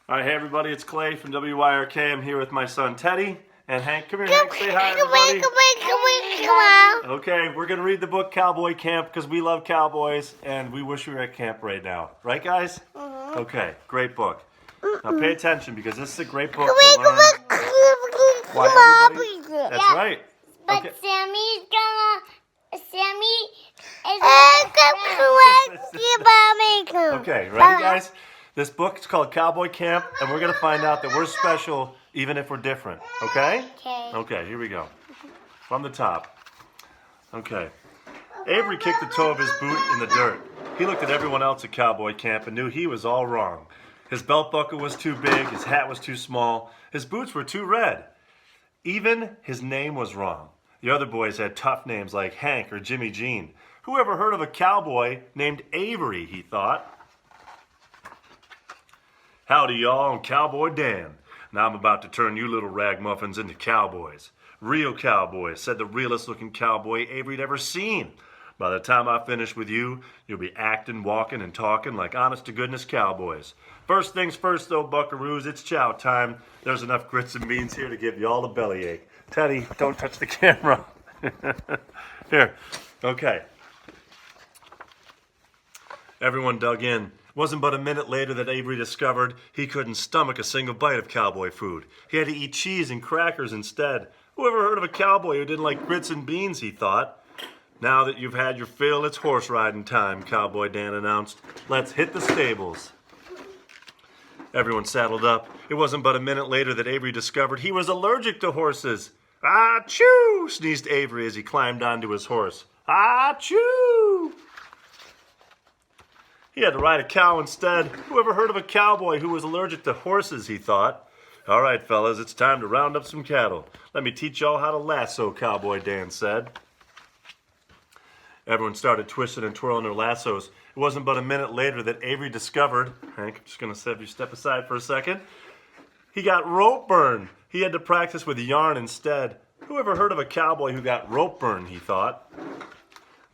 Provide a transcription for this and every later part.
All right, hey everybody, it's Clay from WYRK. I'm here with my son Teddy and Hank. Come here, Hank. Say hi, everybody. Come on. Okay, we're gonna read the book Cowboy Camp because we love cowboys and we wish we were at camp right now. Right, guys? Okay, great book. Now pay attention because this is a great book to learn why everybody. That's right. But Okay. Sammy is Okay, ready, guys? This book is called Cowboy Camp, and we're gonna find out that we're special even if we're different. Okay? Okay. Okay, here we go. From the top. Okay. Avery kicked the toe of his boot in the dirt. He looked at everyone else at Cowboy Camp and knew he was all wrong. His belt buckle was too big, his hat was too small, his boots were too red. Even his name was wrong. The other boys had tough names like Hank or Jimmy Jean. Who ever heard of a cowboy named Avery, he thought. Howdy, y'all, I'm Cowboy Dan. Now I'm about to turn you little ragamuffins into cowboys. Real cowboys, said the realest looking cowboy Avery'd ever seen. By the time I finish with you, you'll be acting, walking, and talking like honest-to-goodness cowboys. First things first, though, buckaroos, it's chow time. There's enough grits and beans here to give you all a bellyache. Teddy, don't touch the camera. Here, okay. Everyone dug in. It wasn't but a minute later that Avery discovered he couldn't stomach a single bite of cowboy food. He had to eat cheese and crackers instead. Who ever heard of a cowboy who didn't like grits and beans, he thought. Now that you've had your fill, it's horse riding time, Cowboy Dan announced. Let's hit the stables. Everyone saddled up. It wasn't but a minute later that Avery discovered he was allergic to horses. Ah-choo! Sneezed Avery as he climbed onto his horse. Ah-choo! He had to ride a cow instead. Who ever heard of a cowboy who was allergic to horses, he thought. All right, fellas, it's time to round up some cattle. Let me teach y'all how to lasso, Cowboy Dan said. Everyone started twisting and twirling their lassos. It wasn't but a minute later that Avery discovered, Hank, I'm just going to have you step aside for a second, he got rope burn. He had to practice with yarn instead. Who ever heard of a cowboy who got rope burn, he thought.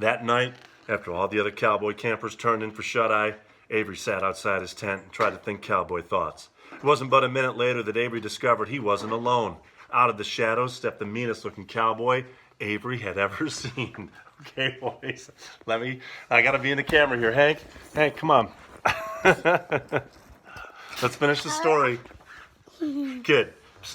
That night, after all the other cowboy campers turned in for shut-eye, Avery sat outside his tent and tried to think cowboy thoughts. It wasn't but a minute later that Avery discovered he wasn't alone. Out of the shadows stepped the meanest-looking cowboy Avery had ever seen. Okay, boys, I gotta be in the camera here. Hank, come on. Let's finish the story. Kid,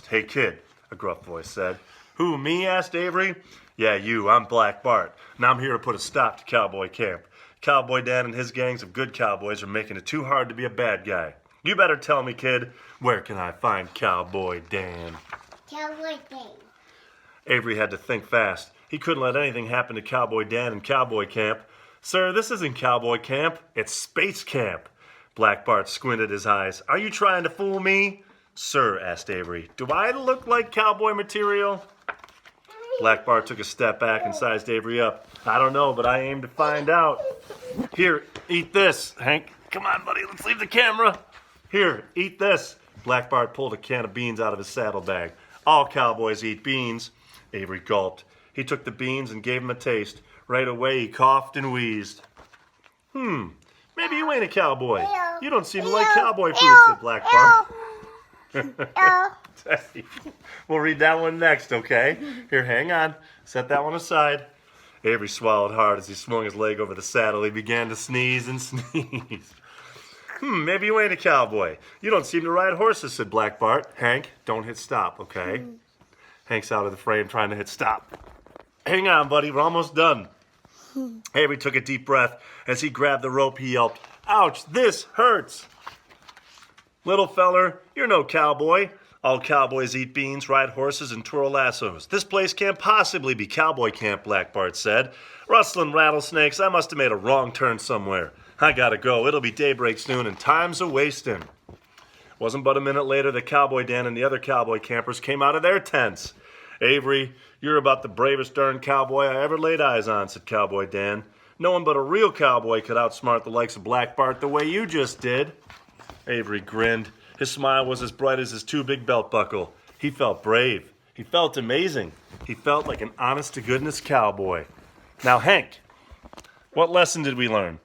hey kid, a gruff voice said. Who, me? Asked Avery. Yeah, you, I'm Black Bart. Now I'm here to put a stop to Cowboy Camp. Cowboy Dan and his gangs of good cowboys are making it too hard to be a bad guy. You better tell me, kid, where can I find Cowboy Dan? Cowboy Dan. Avery had to think fast. He couldn't let anything happen to Cowboy Dan in Cowboy Camp. Sir, this isn't Cowboy Camp, it's Space Camp. Black Bart squinted his eyes. Are you trying to fool me? Sir, asked Avery, do I look like cowboy material? Black Bart took a step back and sized Avery up. I don't know, but I aim to find out. Here, eat this. Hank, come on, buddy, let's leave the camera. Here, eat this. Black Bart pulled a can of beans out of his saddlebag. All cowboys eat beans. Avery gulped. He took the beans and gave him a taste. Right away, he coughed and wheezed. Maybe you ain't a cowboy. You don't seem to like cowboy food, said Black Bart. We'll read that one next, okay? Here, hang on. Set that one aside. Avery swallowed hard as he swung his leg over the saddle. He began to sneeze and sneeze. Maybe you ain't a cowboy. You don't seem to ride horses, said Black Bart. Hank, don't hit stop, okay? Hank's out of the frame trying to hit stop. Hang on, buddy, we're almost done. Avery took a deep breath. As he grabbed the rope, he yelped, Ouch, this hurts. Little feller, you're no cowboy. All cowboys eat beans, ride horses, and twirl lassos. This place can't possibly be Cowboy Camp, Black Bart said. Rustling rattlesnakes, I must have made a wrong turn somewhere. I gotta go, it'll be daybreak soon, and time's a-wasting. Wasn't but a minute later that Cowboy Dan and the other cowboy campers came out of their tents. Avery, you're about the bravest darn cowboy I ever laid eyes on, said Cowboy Dan. No one but a real cowboy could outsmart the likes of Black Bart the way you just did. Avery grinned. His smile was as bright as his too big belt buckle. He felt brave. He felt amazing. He felt like an honest-to-goodness cowboy. Now, Hank, what lesson did we learn?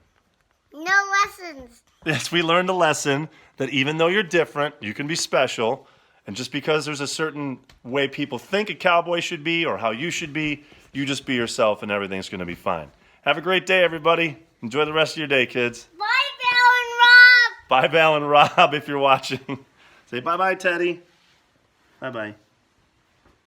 No lessons. Yes, we learned a lesson that even though you're different, you can be special. And just because there's a certain way people think a cowboy should be or how you should be, you just be yourself and everything's going to be fine. Have a great day, everybody. Enjoy the rest of your day, kids. Bye, Val and Rob. Bye, Val and Rob, if you're watching. Say bye-bye, Teddy. Bye-bye.